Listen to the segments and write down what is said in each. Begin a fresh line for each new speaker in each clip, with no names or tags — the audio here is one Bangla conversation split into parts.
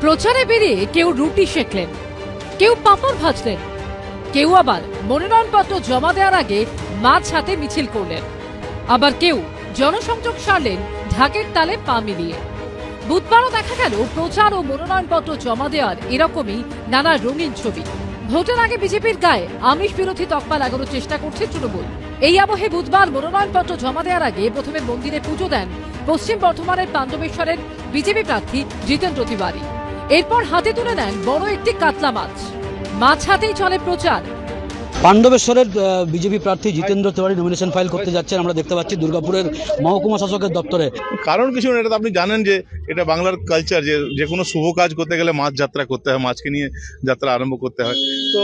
প্রচারে বেরিয়ে কেউ রুটি সেঁকলেন, কেউ পাঁপড় ভাজলেন, কেউ আবার মনোনয়নপত্র জমা দেওয়ার আগে মাছ হাতে মিছিল করলেন, আবার কেউ জনসংযোগ সারলেন ঢাকের তালে পা মিলিয়ে। বুধবারও দেখা গেল প্রচার ও মনোনয়নপত্র জমা দেওয়ার এরকমই নানা রঙিন ছবি। ভোটের আগে বিজেপির গায়ে আমিষ বিরোধী তকমা লাগানোর চেষ্টা করছে তৃণমূল। এই আবহে বুধবার মনোনয়নপত্র জমা দেওয়ার আগে প্রথমে মন্দিরে পুজো দেন পশ্চিম বর্ধমানের পাণ্ডবেশ্বরের বিজেপি প্রার্থী জিতেন্দ্র তিওয়ারি। এরপর হাতে তুলে নেন বড় একটি কাতলা মাছ হাতেই চলে প্রচার।
পাণ্ডবেশ্বরের বিজেপি প্রার্থী জিতেন্দ্র তিওয়ারি নমিনেশন ফাইল করতে যাচ্ছেন, আমরা দেখতে পাচ্ছি দুর্গাপুরের মহকুমা শাসকের দপ্তরে।
কারণ কিছু না, এটা তো আপনি জানেন যে এটা বাংলার কালচার, যে কোনো শুভ কাজ করতে গেলে মাছ যাত্রা করতে হয়, মাছকে নিয়ে যাত্রা আরম্ভ করতে হয়। তো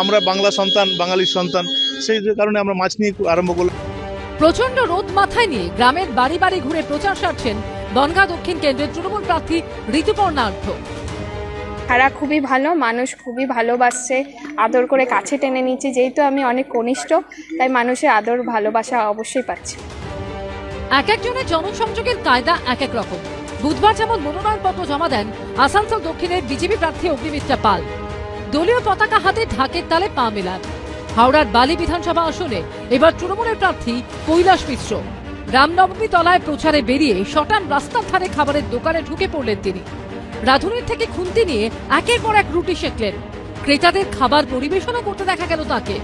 আমরা বাংলা সন্তান, বাঙালির সন্তান, সেই কারণে আমরা মাছ নিয়ে আরম্ভ করলাম।
প্রচন্ড রোদ মাথায় নিয়ে গ্রামের বাড়ি বাড়ি ঘুরে প্রচার সারছেন বনগাঁ দক্ষিণ কেন্দ্রের তৃণমূল প্রার্থী ঋতুপর্ণা আর্থ।
তারা খুবই ভালো মানুষ, খুবই ভালোবাসছে, আদর করে কাছে টেনে নিচ্ছে। যেহেতু আমি অনেক কনিষ্ঠ, তাই মানুষের আদর ভালোবাসা অবশ্যই পাচ্ছি।
এক একজনের জনসংযোগের কায়দা এক এক রকম। বুধবার যেমন মনোনয়নপত্র জমা দেন আসানসোল দক্ষিণের বিজেপি প্রার্থী অগ্নিমিত্রা পাল, দলীয় পতাকা হাতে ঢাকের তালে পা মেলান। হাওড়ার বালি বিধানসভা আসনে এবার তৃণমূলের প্রার্থী কৈলাস মিশ্র রামনবমী তলায় প্রচারে বেরিয়ে শটান রাস্তার ধারে খাবারের দোকানে ঢুকে পড়লেন তিনি। রাঁধুনির থেকে খুন্তি নিয়ে একের পর এক রুটি সেঁকলেন। ক্রেতাদের খাবার পরিবেশনও করতে দেখা গেল তাকে।